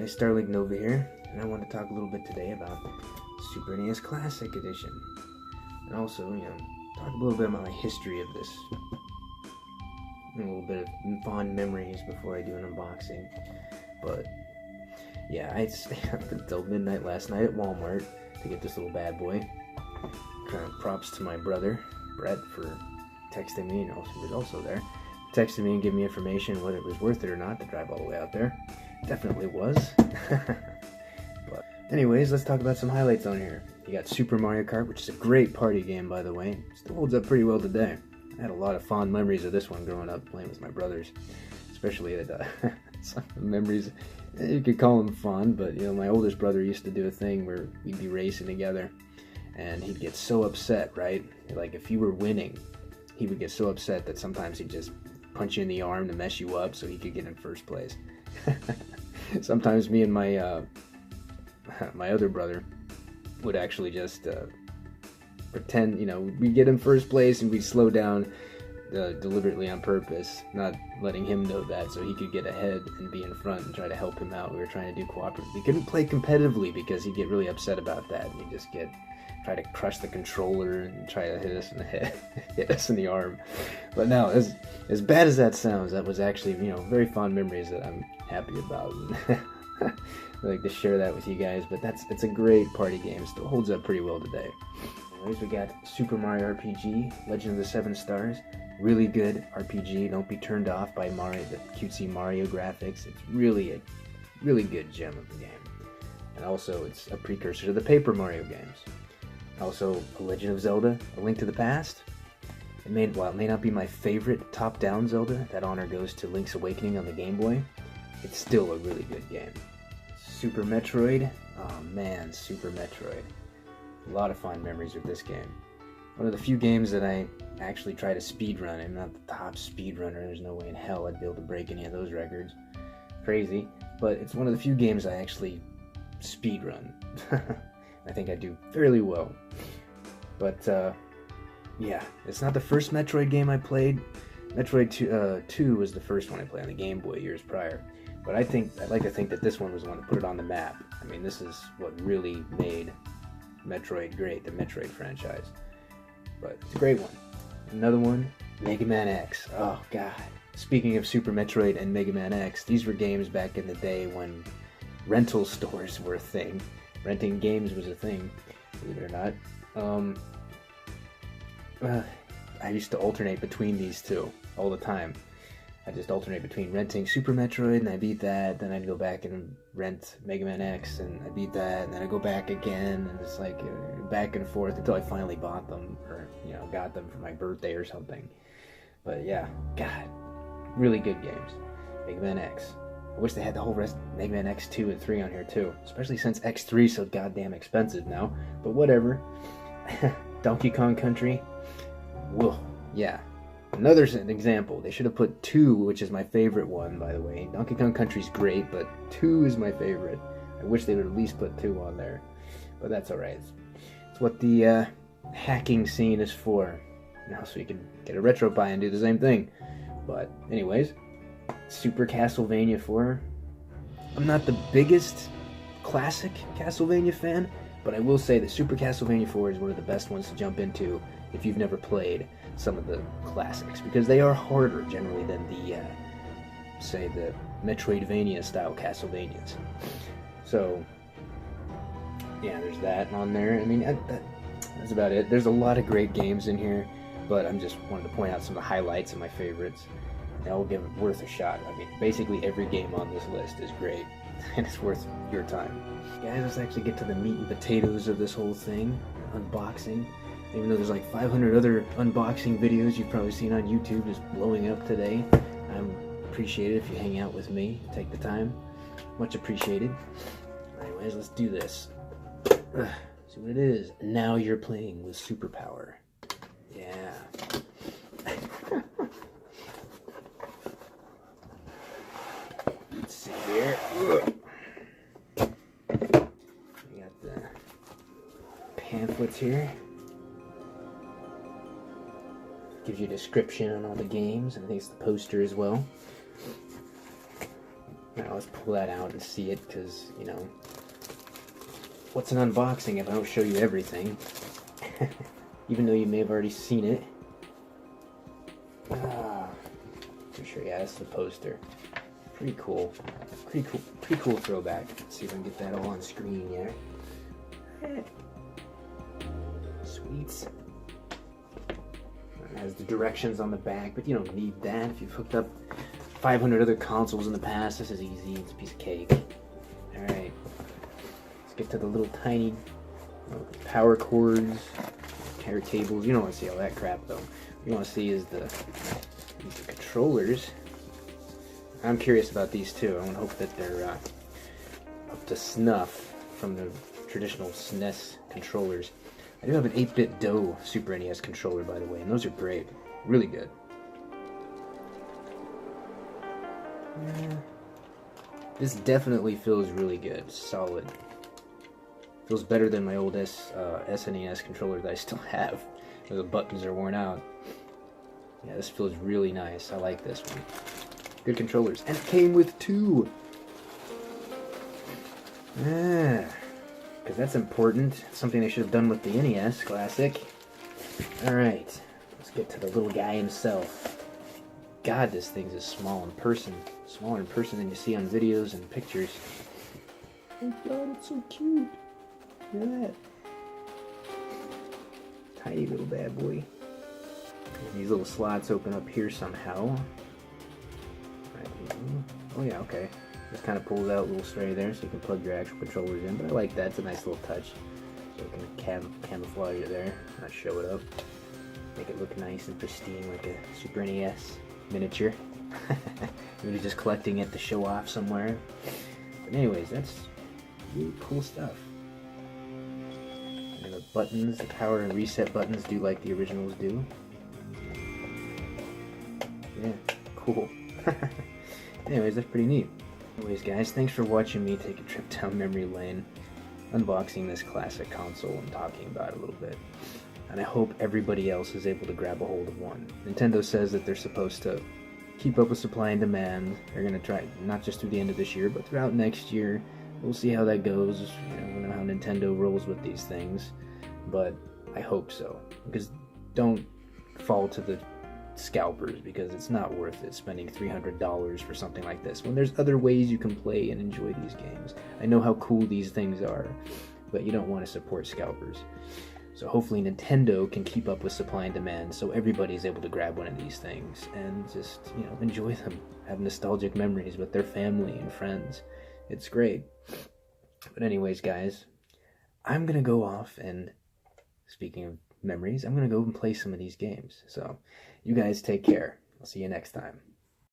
guys, Starlink Nova here, and I want to talk a little bit today about Super NES Classic Edition, and also, talk a little bit about my history of this, a little bit of fond memories before I do an unboxing. But yeah, I stayed up until midnight last night at Walmart to get this little bad boy. Kind of props to my brother Brett for texting me, and also he was also there. Texted me and gave me information whether it was worth it or not to drive all the way out there. Definitely was. But anyways, let's talk about some highlights on here. You got Super Mario Kart, which is a great party game, by the way. Still holds up pretty well today. I had a lot of fond memories of this one growing up playing with my brothers, especially at some memories. You could call them fond, but my oldest brother used to do a thing where we'd be racing together, and he'd get so upset, right? Like if you were winning, he would get so upset that sometimes he'd just punch you in the arm to mess you up so he could get in first place. Sometimes me and my my other brother would actually just pretend, we'd get in first place and we'd slow down deliberately on purpose, not letting him know that, so he could get ahead and be in front and try to help him out. We were trying to do cooperative. We couldn't play competitively because he'd get really upset about that, and he'd just try to crush the controller and try to hit us in the head, hit us in the arm. But no, as bad as that sounds, that was actually, very fond memories that I'm happy about. I like to share that with you guys, but it's a great party game. Still holds up pretty well today. Anyways, we got Super Mario RPG, Legend of the Seven Stars. Really good RPG. Don't be turned off by Mario, the cutesy Mario graphics. It's really a really good gem of the game. And also, it's a precursor to the Paper Mario games. Also, A Legend of Zelda, A Link to the Past. While it may not be my favorite top-down Zelda, that honor goes to Link's Awakening on the Game Boy. It's still a really good game. Super Metroid. Oh man, Super Metroid. A lot of fond memories with this game. One of the few games that I actually try to speedrun. I'm not the top speedrunner. There's no way in hell I'd be able to break any of those records. Crazy. But it's one of the few games I actually speedrun. I think I do fairly well. But, yeah, it's not the first Metroid game I played. Metroid 2 was the first one I played on the Game Boy years prior. But I'd like to think that this one was the one that put it on the map. I mean, this is what really made Metroid great, the Metroid franchise. But it's a great one. Another one, Mega Man X. Oh, God. Speaking of Super Metroid and Mega Man X, these were games back in the day when rental stores were a thing. Renting games was a thing, believe it or not. I used to alternate between these two all the time. I just alternate between renting Super Metroid, and I beat that, then I'd go back and rent Mega Man X, and I beat that, and then I'd go back again, and it's like back and forth until I finally bought them, or, got them for my birthday or something. But yeah, God, really good games. Mega Man X. I wish they had the whole rest of Mega Man X2 and 3 on here too, especially since X3 is so goddamn expensive now, but whatever. Donkey Kong Country. Whoa, yeah. Another example, they should have put 2, which is my favorite one, by the way. Donkey Kong Country's great, but 2 is my favorite. I wish they would at least put 2 on there, but that's alright. It's what the hacking scene is for. Now, so you can get a retro buy and do the same thing. But anyways, Super Castlevania 4. I'm not the biggest classic Castlevania fan, but I will say that Super Castlevania 4 is one of the best ones to jump into if you've never played some of the classics, because they are harder generally than the, say, the Metroidvania-style Castlevanias. So, yeah, there's that on there. I mean, that's about it. There's a lot of great games in here, but I'm just wanted to point out some of the highlights and my favorites. And I'll give it worth a shot. I mean, basically every game on this list is great, and it's worth your time. Guys, let's actually get to the meat and potatoes of this whole thing, unboxing. Even though there's like 500 other unboxing videos you've probably seen on YouTube just blowing up today, I appreciate it if you hang out with me, take the time. Much appreciated. Anyways, let's do this. See what it is. Now you're playing with superpower. Yeah. Let's see here. We got the pamphlets here. Gives you a description on all the games, and I think it's the poster as well. Now let's pull that out and see it, because, you know, what's an unboxing if I don't show you everything? Even though you may have already seen it. For sure, yeah, that's the poster. Pretty cool. Pretty cool throwback. Let's see if I can get that all on screen, yeah. Sweet. It has the directions on the back, but you don't need that. If you've hooked up 500 other consoles in the past, this is easy. It's a piece of cake. Alright. Let's get to the little tiny power cords, care cables. You don't want to see all that crap, though. What you want to see is the controllers. I'm curious about these too. I want to hope that they're up to snuff from the traditional SNES controllers. I do have an 8-bit DOE Super NES controller, by the way, and those are great. Really good. Yeah. This definitely feels really good. Solid. Feels better than my old SNES controller that I still have, where the buttons are worn out. Yeah, this feels really nice. I like this one. Good controllers. And it came with 2! Yeah. Because that's important. Something they should have done with the NES Classic. Alright. Let's get to the little guy himself. God, this thing's a small in person. Smaller in person than you see on videos and pictures. Oh god, it's so cute. Look at that. Tiny little bad boy. And these little slots open up here somehow. Oh yeah, okay. Just kind of pulls out a little tray there so you can plug your actual controllers in. But I like that. It's a nice little touch. So you can camouflage it there, not show it up. Make it look nice and pristine like a Super NES miniature. Maybe just collecting it to show off somewhere. But anyways, that's really cool stuff. And the buttons, the power and reset buttons do like the originals do. Yeah, cool. Anyways, that's pretty neat. Anyways, guys, thanks for watching me take a trip down memory lane, unboxing this classic console and talking about it a little bit. And I hope everybody else is able to grab a hold of one. Nintendo says that they're supposed to keep up with supply and demand. They're going to try, not just through the end of this year, but throughout next year. We'll see how that goes. You know, I don't know how Nintendo rolls with these things, but I hope so. Because don't fall to the scalpers, because it's not worth it spending $300 for something like this when there's other ways you can play and enjoy these games. I know how cool these things are, but you don't want to support scalpers. So hopefully Nintendo can keep up with supply and demand so everybody's able to grab one of these things and just, you know, enjoy them, have nostalgic memories with their family and friends. It's great. But anyways, guys, I'm gonna go off and, speaking of memories, I'm gonna go and play some of these games. So you guys take care. I'll see you next time.